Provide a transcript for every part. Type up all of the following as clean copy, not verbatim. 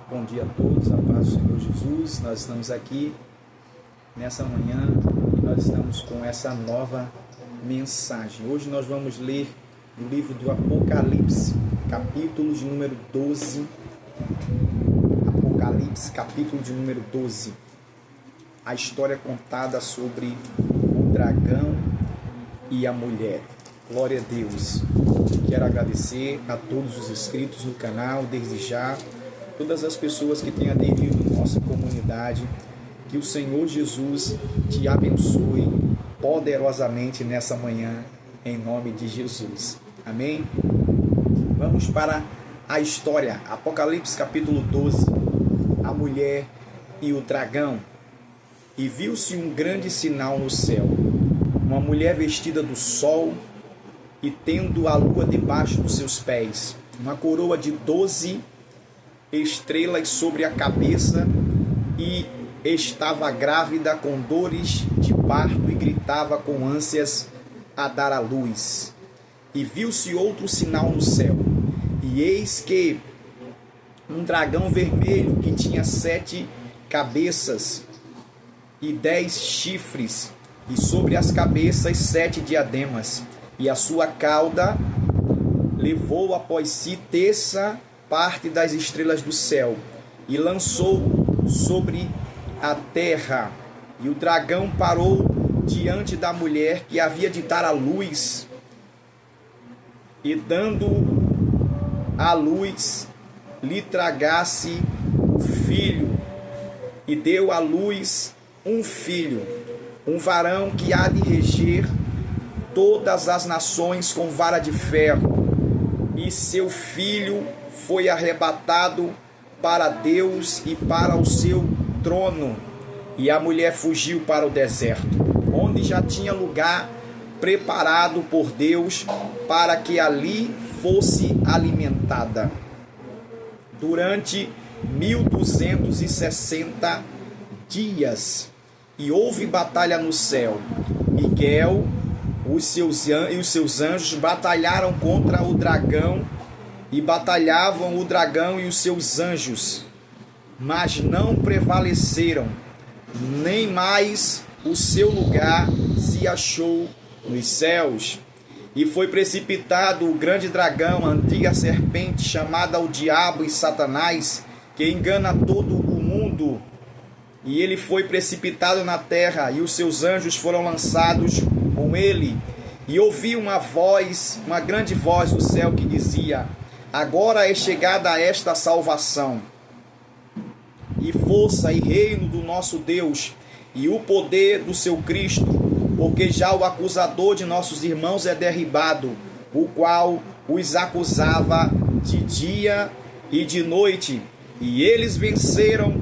Bom dia a todos, a paz do Senhor Jesus. Nós estamos aqui nessa manhã e nós estamos com essa nova mensagem. Hoje nós vamos ler o livro do Apocalipse, capítulo de número 12. Apocalipse, capítulo de número 12. A história contada sobre o dragão e a mulher. Glória a Deus. Quero agradecer a todos os inscritos no canal, desde já, todas as pessoas que têm aderido à nossa comunidade. Que o Senhor Jesus te abençoe poderosamente nessa manhã, em nome de Jesus. Amém? Vamos para a história. Apocalipse capítulo 12. A mulher e o dragão. E viu-se um grande sinal no céu, uma mulher vestida do sol e tendo a lua debaixo dos seus pés, uma coroa de 12 estrelas sobre a cabeça, e estava grávida com dores de parto e gritava com ânsias a dar à luz. E viu-se outro sinal no céu, e eis que um dragão vermelho que tinha 7 cabeças e 10 chifres, e sobre as cabeças 7 diademas, e a sua cauda levou após si terça parte das estrelas do céu, e lançou sobre a terra. E o dragão parou diante da mulher que havia de dar à luz, e dando à luz lhe tragasse o filho, e deu à luz um filho, um varão que há de reger todas as nações com vara de ferro, e seu filho foi arrebatado para Deus e para o seu trono. E a mulher fugiu para o deserto, onde já tinha lugar preparado por Deus para que ali fosse alimentada durante 1260 dias. E houve batalha no céu. Miguel e os seus anjos batalharam contra o dragão, e batalhavam o dragão e os seus anjos, mas não prevaleceram, nem mais o seu lugar se achou nos céus. E foi precipitado o grande dragão, a antiga serpente, chamada o Diabo e Satanás, que engana todo o mundo. E ele foi precipitado na terra, e os seus anjos foram lançados com ele. E ouvi uma voz, uma grande voz do céu que dizia: agora é chegada esta salvação, e força e reino do nosso Deus, e o poder do seu Cristo, porque já o acusador de nossos irmãos é derribado, o qual os acusava de dia e de noite. E eles venceram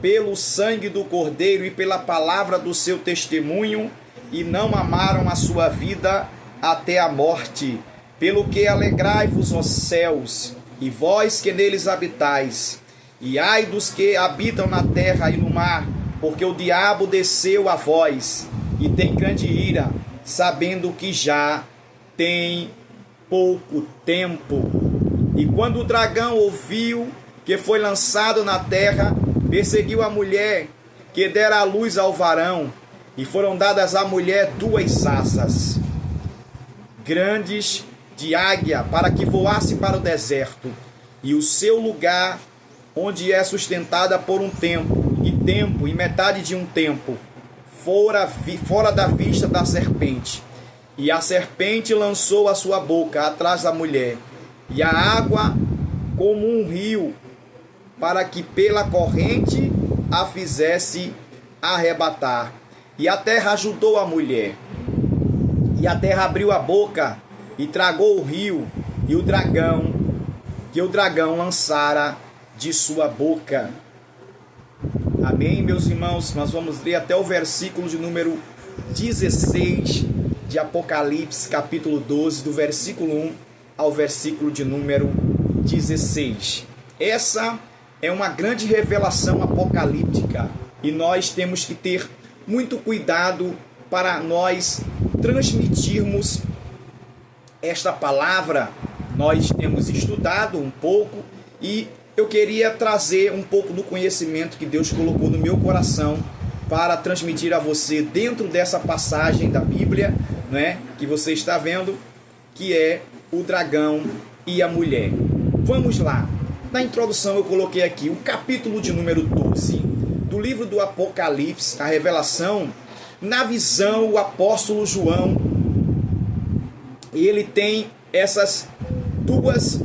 pelo sangue do Cordeiro e pela palavra do seu testemunho, e não amaram a sua vida até a morte. Pelo que alegrai-vos, ó céus, e vós que neles habitais, e ai dos que habitam na terra e no mar, porque o diabo desceu a vós, e tem grande ira, sabendo que já tem pouco tempo. E quando o dragão ouviu que foi lançado na terra, perseguiu a mulher que dera a luz ao varão, e foram dadas à mulher 2 asas grandes de águia, para que voasse para o deserto, e o seu lugar, onde é sustentada por um tempo e metade de um tempo, fora da vista da serpente. E a serpente lançou a sua boca atrás da mulher, e a água como um rio, para que pela corrente a fizesse arrebatar. E a terra ajudou a mulher, e a terra abriu a boca e tragou o rio e o dragão, que o dragão lançara de sua boca. Amém, meus irmãos? Nós vamos ler até o versículo de número 16 de Apocalipse, capítulo 12, do versículo 1 ao versículo de número 16. Essa é uma grande revelação apocalíptica, e nós temos que ter muito cuidado para nós transmitirmos esta palavra. Nós temos estudado um pouco e eu queria trazer um pouco do conhecimento que Deus colocou no meu coração para transmitir a você dentro dessa passagem da Bíblia, né, que você está vendo, que é o dragão e a mulher. Vamos lá. Na introdução eu coloquei aqui o capítulo de número 12 do livro do Apocalipse, a revelação. Na visão, o apóstolo João, ele tem essas duas,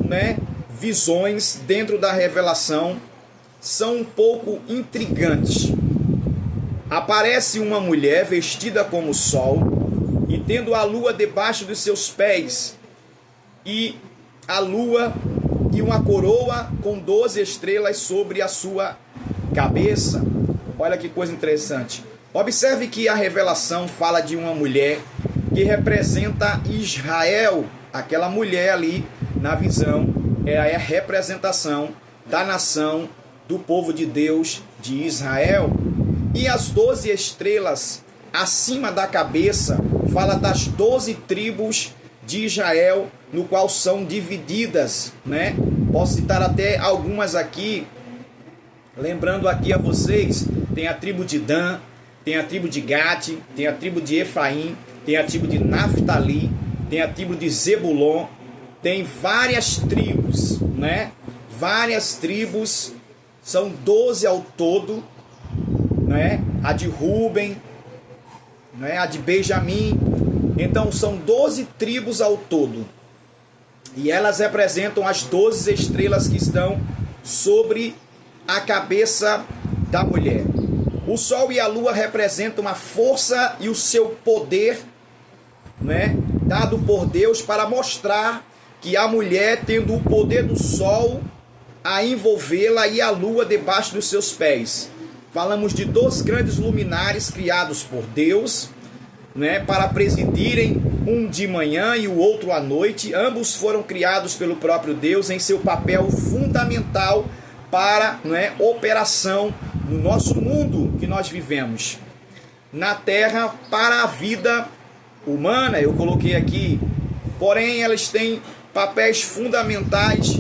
visões dentro da revelação, são um pouco intrigantes. Aparece uma mulher vestida como o sol e tendo a lua debaixo dos seus pés, e a lua e uma coroa com 12 estrelas sobre a sua cabeça. Olha que coisa interessante. Observe que a revelação fala de uma mulher que representa Israel. Aquela mulher ali na visão é a representação da nação, do povo de Deus de Israel. E as 12 estrelas acima da cabeça fala das 12 tribos de Israel, no qual são divididas, Posso citar até algumas aqui, lembrando aqui a vocês, tem a tribo de Dan, tem a tribo de Gate, tem a tribo de Efraim, tem a tribo de Naftali, tem a tribo de Zebulon, tem várias tribos, Várias tribos, são 12 ao todo, A de Ruben, A de Benjamim. Então são 12 tribos ao todo. E elas representam as 12 estrelas que estão sobre a cabeça da mulher. O sol e a lua representam a força e o seu poder, dado por Deus para mostrar que a mulher, tendo o poder do sol a envolvê-la e a lua debaixo dos seus pés. Falamos de 2 grandes luminares criados por Deus, para presidirem, um de manhã e o outro à noite. Ambos foram criados pelo próprio Deus em seu papel fundamental para operação no nosso mundo que nós vivemos. Na terra, para a vida humana, eu coloquei aqui. Porém, elas têm papéis fundamentais,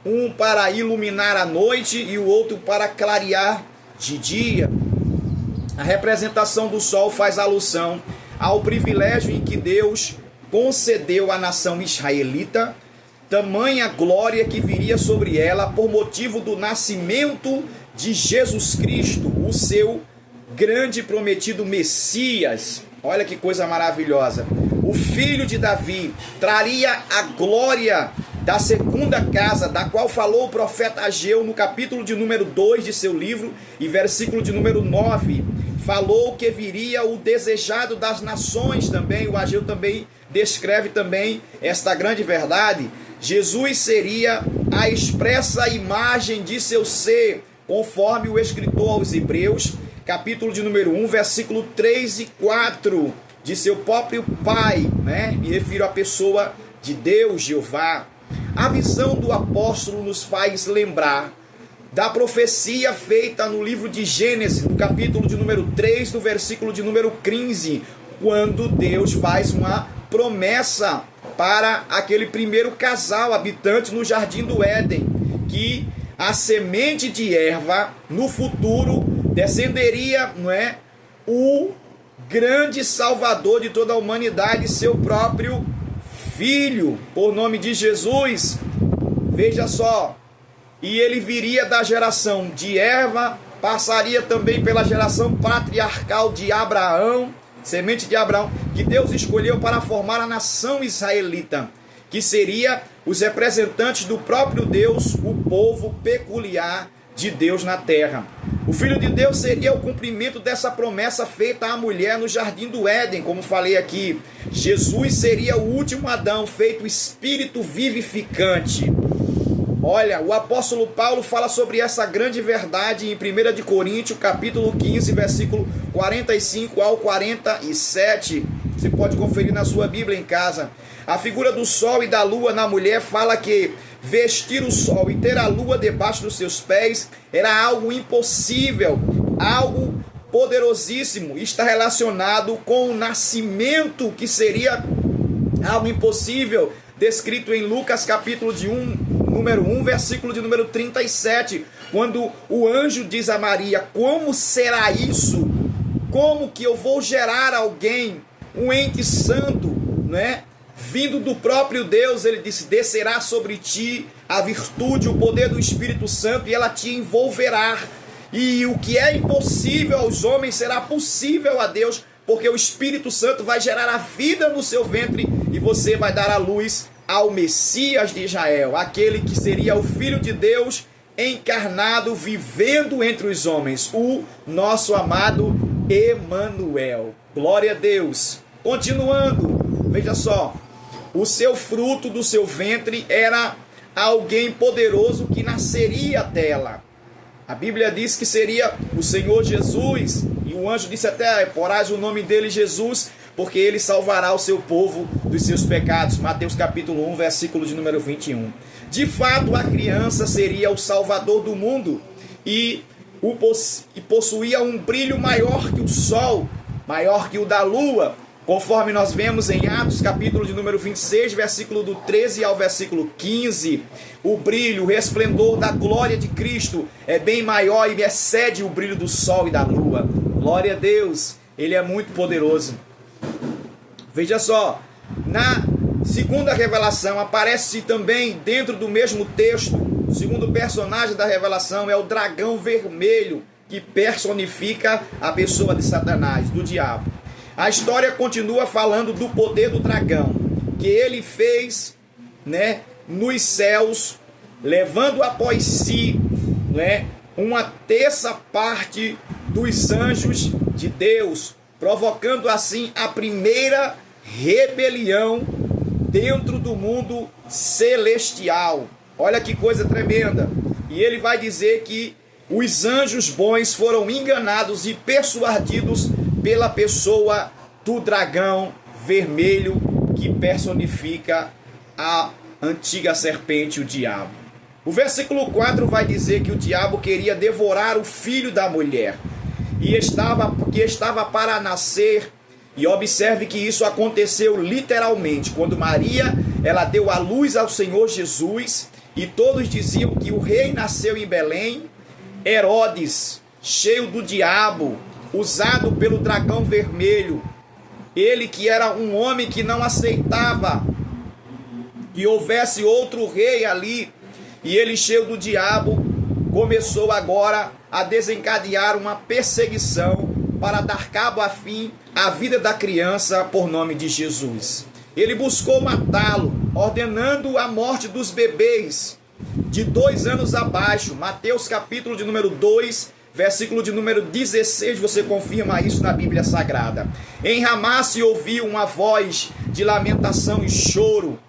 um para iluminar a noite e o outro para clarear de dia. A representação do sol faz alusão ao privilégio em que Deus concedeu à nação israelita, tamanha glória que viria sobre ela por motivo do nascimento de Jesus Cristo, o seu grande prometido Messias. Olha que coisa maravilhosa. O filho de Davi traria a glória da segunda casa, da qual falou o profeta Ageu no capítulo de número 2 de seu livro e versículo de número 9. Falou que viria o desejado das nações também. O Ageu também descreve também esta grande verdade. Jesus seria a expressa imagem de seu ser, conforme o escritor aos Hebreus, capítulo de número 1, versículo 3 e 4, de seu próprio Pai, Me refiro à pessoa de Deus, Jeová. A visão do apóstolo nos faz lembrar da profecia feita no livro de Gênesis, no capítulo de número 3, no versículo de número 15, quando Deus faz uma promessa para aquele primeiro casal habitante no Jardim do Éden, que a semente de erva no futuro descenderia, o grande Salvador de toda a humanidade, seu próprio Filho, por nome de Jesus. Veja só, e ele viria da geração de Eva, passaria também pela geração patriarcal de Abraão, semente de Abraão, que Deus escolheu para formar a nação israelita, que seria os representantes do próprio Deus, o povo peculiar de Deus na terra. O Filho de Deus seria o cumprimento dessa promessa feita à mulher no Jardim do Éden, como falei aqui. Jesus seria o último Adão, feito espírito vivificante. Olha, o apóstolo Paulo fala sobre essa grande verdade em 1 de Coríntios, capítulo 15, versículo 45 ao 47. Você pode conferir na sua Bíblia em casa. A figura do sol e da lua na mulher fala que vestir o sol e ter a lua debaixo dos seus pés era algo impossível, algo poderosíssimo. Está relacionado com o nascimento, que seria algo impossível, descrito em Lucas capítulo de 1, número 1, versículo de número 37, quando o anjo diz a Maria: como será isso? Como que eu vou gerar alguém, um ente santo, né? Vindo do próprio Deus. Ele disse: descerá sobre ti a virtude, o poder do Espírito Santo, e ela te envolverá. E o que é impossível aos homens será possível a Deus, porque o Espírito Santo vai gerar a vida no seu ventre e você vai dar a luz ao Messias de Israel, aquele que seria o Filho de Deus encarnado, vivendo entre os homens, o nosso amado Emanuel. Glória a Deus. Continuando, veja só, o seu fruto do seu ventre era alguém poderoso que nasceria dela. A Bíblia diz que seria o Senhor Jesus, e o anjo disse até: porás o nome dele Jesus, porque ele salvará o seu povo dos seus pecados. Mateus capítulo 1, versículo de número 21. De fato, a criança seria o salvador do mundo e possuía um brilho maior que o sol, maior que o da lua, conforme nós vemos em Atos capítulo de número 26, versículo do 13 ao versículo 15. O brilho, o resplendor da glória de Cristo é bem maior e excede o brilho do sol e da lua. Glória a Deus, ele é muito poderoso. Veja só, na segunda revelação aparece também dentro do mesmo texto, o segundo personagem da revelação é o dragão vermelho, que personifica a pessoa de Satanás, do diabo. A história continua falando do poder do dragão, que ele fez, né, nos céus, levando após si, né, uma terça parte dos anjos de Deus, provocando assim a primeira rebelião dentro do mundo celestial. Olha que coisa tremenda. E ele vai dizer que os anjos bons foram enganados e persuadidos pela pessoa do dragão vermelho, que personifica a antiga serpente, o diabo. O versículo 4 vai dizer que o diabo queria devorar o filho da mulher e que estava para nascer. E observe que isso aconteceu literalmente, quando Maria, ela deu à luz ao Senhor Jesus, e todos diziam que o rei nasceu em Belém. Herodes, cheio do diabo, usado pelo dragão vermelho, ele que era um homem que não aceitava que houvesse outro rei ali, e ele, cheio do diabo, começou agora a desencadear uma perseguição para dar cabo a fim à vida da criança por nome de Jesus. Ele buscou matá-lo, ordenando a morte dos bebês de 2 anos abaixo. Mateus capítulo de número 2, versículo de número 16, você confirma isso na Bíblia Sagrada. Em Ramá se ouviu uma voz de lamentação e choro,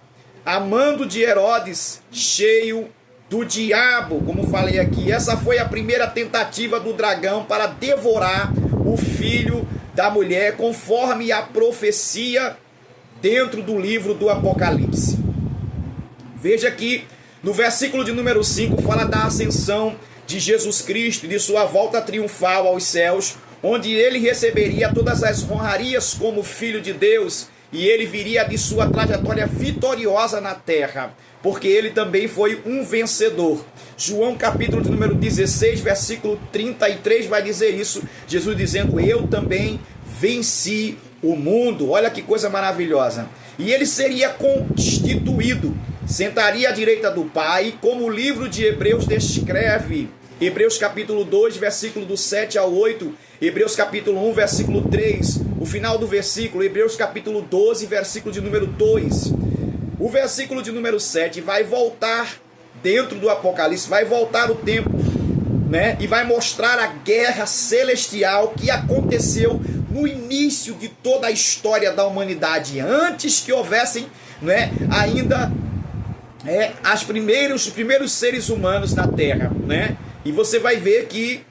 amando de Herodes, cheio do diabo, como falei aqui. Essa foi a primeira tentativa do dragão para devorar o filho da mulher, conforme a profecia dentro do livro do Apocalipse. Veja aqui, no versículo de número 5, fala da ascensão de Jesus Cristo e de sua volta triunfal aos céus, onde ele receberia todas as honrarias como Filho de Deus, e ele viria de sua trajetória vitoriosa na terra, porque ele também foi um vencedor. João capítulo de número 16, versículo 33 vai dizer isso, Jesus dizendo: eu também venci o mundo. Olha que coisa maravilhosa. E ele seria constituído, sentaria à direita do Pai, como o livro de Hebreus descreve. Hebreus capítulo 2, versículo do 7 ao 8, Hebreus capítulo 1, versículo 3, o final do versículo, Hebreus capítulo 12, versículo de número 2. O versículo de número 7 vai voltar dentro do Apocalipse, vai voltar o tempo, né? E vai mostrar a guerra celestial que aconteceu no início de toda a história da humanidade, antes que houvessem, né, ainda os primeiros seres humanos na Terra, né? E você vai ver que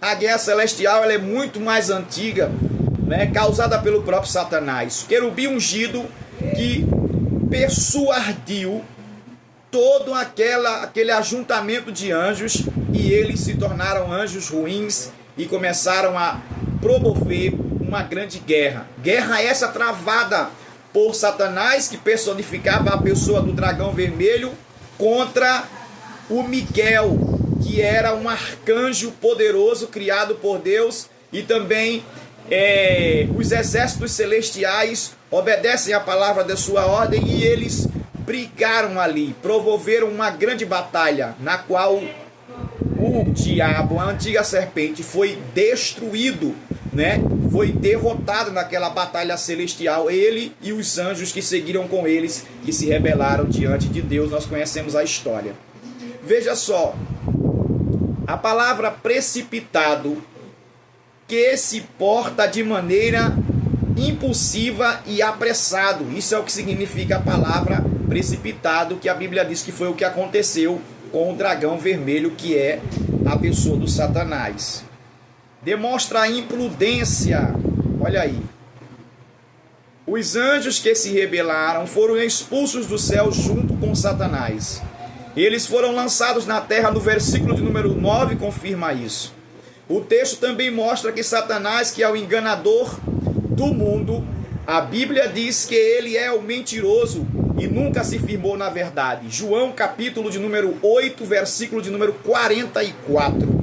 a guerra celestial ela é muito mais antiga, né, causada pelo próprio Satanás. Querubim ungido que persuadiu todo aquele ajuntamento de anjos, e eles se tornaram anjos ruins e começaram a promover uma grande guerra. Guerra essa travada por Satanás, que personificava a pessoa do dragão vermelho, contra o Miguel, que era um arcanjo poderoso criado por Deus, e também os exércitos celestiais obedecem à palavra da sua ordem, e eles brigaram ali, promoveram uma grande batalha, na qual o diabo, a antiga serpente, foi destruído, né? Foi derrotado naquela batalha celestial, ele e os anjos que seguiram com eles, que se rebelaram diante de Deus. Nós conhecemos a história. Veja só, a palavra precipitado, que se porta de maneira impulsiva e apressado. Isso é o que significa a palavra precipitado, que a Bíblia diz que foi o que aconteceu com o dragão vermelho, que é a pessoa do Satanás. Demonstra a imprudência. Olha aí. Os anjos que se rebelaram foram expulsos do céu junto com Satanás. Eles foram lançados na terra. No versículo de número 9 confirma isso. O texto também mostra que Satanás, que é o enganador do mundo, a Bíblia diz que ele é o mentiroso e nunca se firmou na verdade. João capítulo de número 8, versículo de número 44.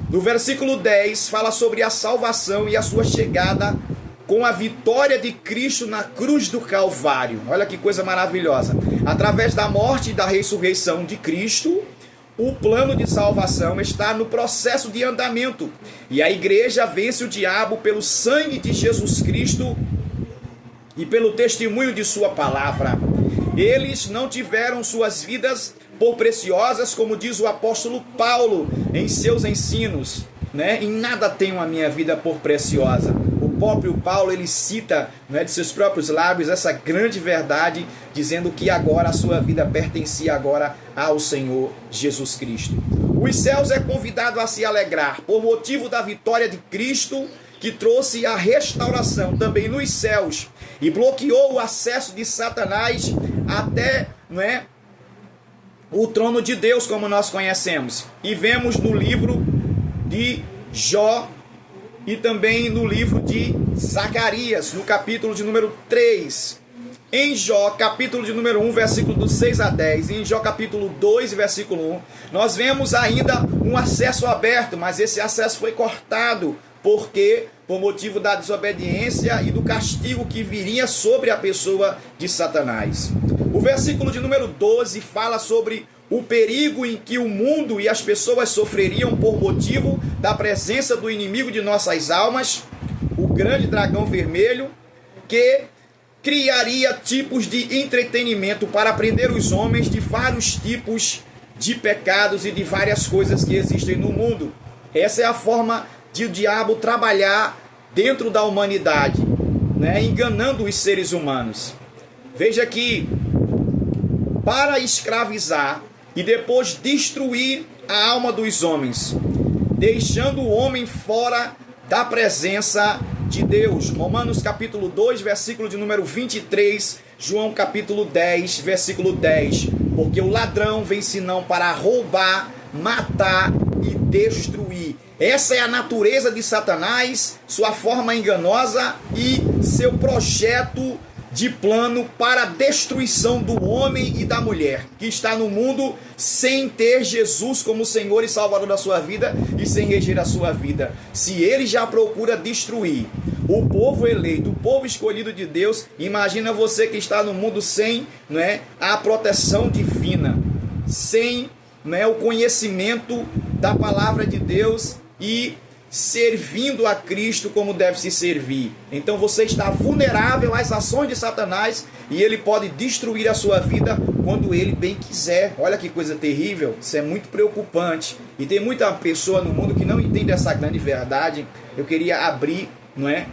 No versículo 10 fala sobre a salvação e a sua chegada com a vitória de Cristo na cruz do Calvário. Olha que coisa maravilhosa. Através da morte e da ressurreição de Cristo, o plano de salvação está no processo de andamento. E a igreja vence o diabo pelo sangue de Jesus Cristo e pelo testemunho de sua palavra. Eles não tiveram suas vidas por preciosas, como diz o apóstolo Paulo em seus ensinos, né? Em nada tenho a minha vida por preciosa. O próprio Paulo, ele cita, né, de seus próprios lábios essa grande verdade, dizendo que agora a sua vida pertencia agora ao Senhor Jesus Cristo. Os céus é convidado a se alegrar por motivo da vitória de Cristo, que trouxe a restauração também nos céus e bloqueou o acesso de Satanás até, né, o trono de Deus, como nós conhecemos. E vemos no livro de Jó e também no livro de Zacarias, no capítulo de número 3. Em Jó, capítulo de número 1, versículo do 6 a 10, e em Jó, capítulo 2, versículo 1, nós vemos ainda um acesso aberto, mas esse acesso foi cortado, porque por motivo da desobediência e do castigo que viria sobre a pessoa de Satanás. O versículo de número 12 fala sobre o perigo em que o mundo e as pessoas sofreriam por motivo da presença do inimigo de nossas almas, o grande dragão vermelho, que criaria tipos de entretenimento para prender os homens de vários tipos de pecados e de várias coisas que existem no mundo. Essa é a forma de o diabo trabalhar dentro da humanidade, né, enganando os seres humanos. Veja que para escravizar e depois destruir a alma dos homens, deixando o homem fora da presença de Deus. Romanos capítulo 2, versículo de número 23, João capítulo 10, versículo 10. Porque o ladrão vem senão para roubar, matar e destruir. Essa é a natureza de Satanás, sua forma enganosa e seu projeto de plano para a destruição do homem e da mulher, que está no mundo sem ter Jesus como Senhor e Salvador da sua vida e sem reger a sua vida. Se ele já procura destruir o povo eleito, o povo escolhido de Deus, imagina você que está no mundo sem, né, a proteção divina, sem, né, o conhecimento da palavra de Deus e servindo a Cristo como deve se servir. Então você está vulnerável às ações de Satanás e ele pode destruir a sua vida quando ele bem quiser. Olha que coisa terrível, isso é muito preocupante. E tem muita pessoa no mundo que não entende essa grande verdade. Eu queria abrir, não é,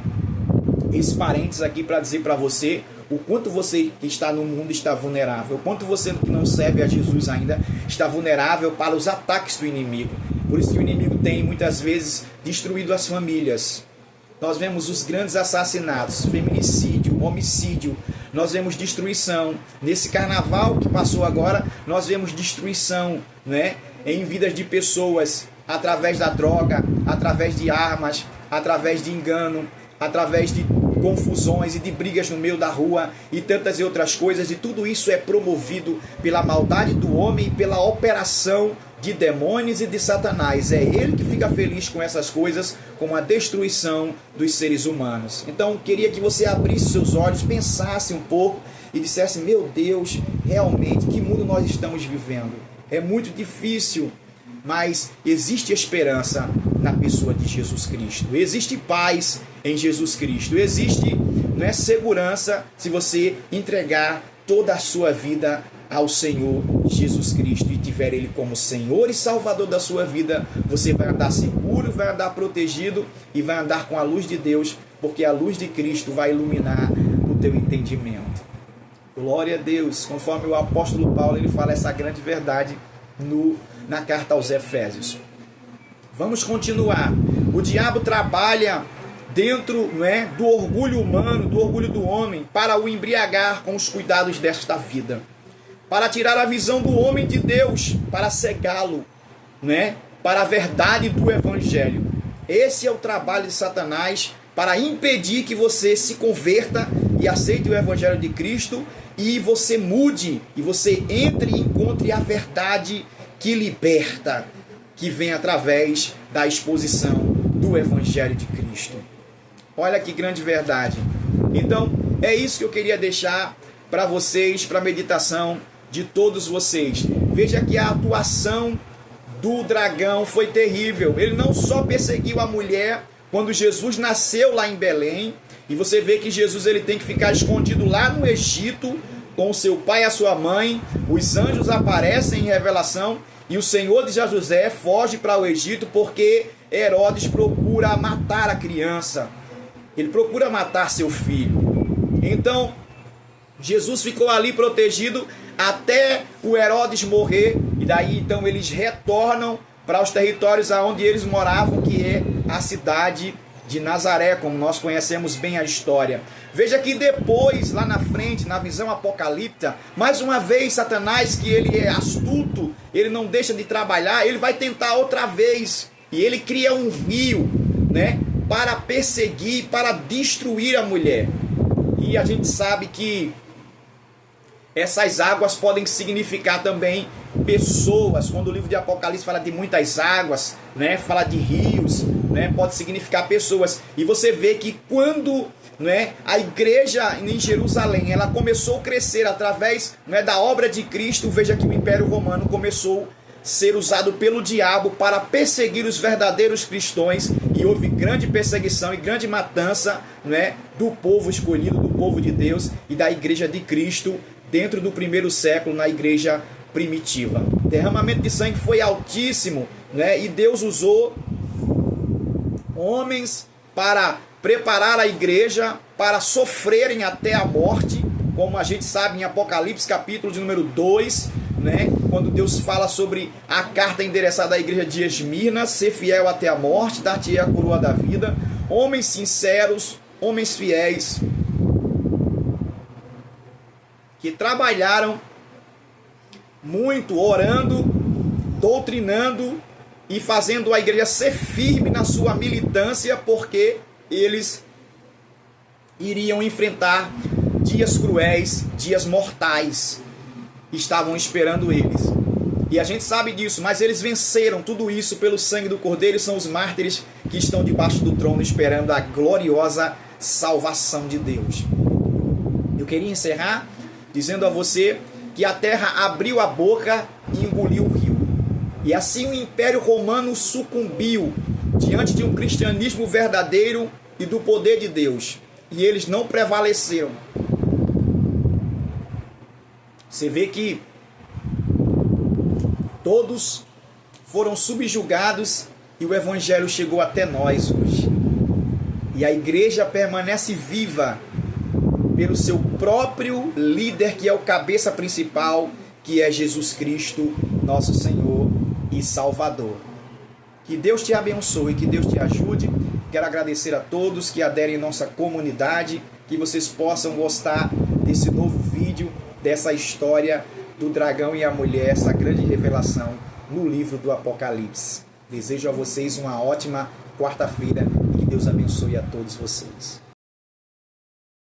esse parênteses aqui para dizer para você o quanto você que está no mundo está vulnerável, o quanto você que não serve a Jesus ainda está vulnerável para os ataques do inimigo. Por isso que o inimigo tem muitas vezes destruído as famílias. Nós vemos os grandes assassinatos, feminicídio, homicídio, nós vemos destruição. Nesse carnaval que passou agora, nós vemos destruição, né, em vidas de pessoas, através da droga, através de armas, através de engano, através de confusões e de brigas no meio da rua e tantas e outras coisas, e tudo isso é promovido pela maldade do homem e pela operação de demônios e de Satanás. É ele que fica feliz com essas coisas, com a destruição dos seres humanos. Então, queria que você abrisse seus olhos, pensasse um pouco e dissesse: meu Deus, realmente, que mundo nós estamos vivendo? É muito difícil, mas existe esperança na pessoa de Jesus Cristo. Existe paz em Jesus Cristo. Existe, não é, segurança se você entregar toda a sua vida ao Senhor Jesus Cristo e tiver Ele como Senhor e Salvador da sua vida. Você vai andar seguro, vai andar protegido e vai andar com a luz de Deus, porque a luz de Cristo vai iluminar o teu entendimento. Glória a Deus. Conforme o apóstolo Paulo, ele fala essa grande verdade na carta aos Efésios. Vamos continuar. O diabo trabalha dentro, não é, do orgulho humano, do orgulho do homem, para o embriagar com os cuidados desta vida, para tirar a visão do homem de Deus, para cegá-lo, né, para a verdade do Evangelho. Esse é o trabalho de Satanás, para impedir que você se converta e aceite o Evangelho de Cristo, e você mude, e você entre e encontre a verdade que liberta, que vem através da exposição do Evangelho de Cristo. Olha que grande verdade. Então, é isso que eu queria deixar para vocês, para a meditação de todos vocês. Veja que a atuação do dragão foi terrível. Ele não só perseguiu a mulher quando Jesus nasceu lá em Belém, e você vê que Jesus ele tem que ficar escondido lá no Egito com o seu pai e a sua mãe. Os anjos aparecem em revelação e o Senhor de José foge para o Egito porque Herodes procura matar a criança. Ele procura matar seu filho. Então, Jesus ficou ali protegido até o Herodes morrer, e daí então eles retornam para os territórios aonde eles moravam, que é a cidade de Nazaré, como nós conhecemos bem a história. Veja que depois, lá na frente, na visão apocalíptica, mais uma vez Satanás, que ele é astuto, ele não deixa de trabalhar, ele vai tentar outra vez, e ele cria um rio, né, para perseguir, para destruir a mulher. E a gente sabe que essas águas podem significar também pessoas. Quando o livro de Apocalipse fala de muitas águas, né, fala de rios, né, pode significar pessoas. E você vê que quando, né, a igreja em Jerusalém ela começou a crescer através, né, da obra de Cristo, veja que o Império Romano começou a ser usado pelo diabo para perseguir os verdadeiros cristãos, e houve grande perseguição e grande matança, né, do povo escolhido, do povo de Deus e da igreja de Cristo dentro do primeiro século, na igreja primitiva. O derramamento de sangue foi altíssimo, né? E Deus usou homens para preparar a igreja para sofrerem até a morte, como a gente sabe em Apocalipse capítulo de número 2, né? Quando Deus fala sobre a carta endereçada à igreja de Esmirna: ser fiel até a morte, dar-te-ei a coroa da vida. Homens sinceros, homens fiéis, que trabalharam muito, orando, doutrinando e fazendo a igreja ser firme na sua militância, porque eles iriam enfrentar dias cruéis, dias mortais, estavam esperando eles. E a gente sabe disso, mas eles venceram tudo isso pelo sangue do Cordeiro, e são os mártires que estão debaixo do trono esperando a gloriosa salvação de Deus. Eu queria encerrar dizendo a você que a terra abriu a boca e engoliu o rio. E assim o Império Romano sucumbiu diante de um cristianismo verdadeiro e do poder de Deus. E eles não prevaleceram. Você vê que todos foram subjugados e o Evangelho chegou até nós hoje. E a igreja permanece viva pelo seu próprio líder, que é o cabeça principal, que é Jesus Cristo, nosso Senhor e Salvador. Que Deus te abençoe, que Deus te ajude. Quero agradecer a todos que aderem à nossa comunidade, que vocês possam gostar desse novo vídeo, dessa história do dragão e a mulher, essa grande revelação no livro do Apocalipse. Desejo a vocês uma ótima quarta-feira e que Deus abençoe a todos vocês.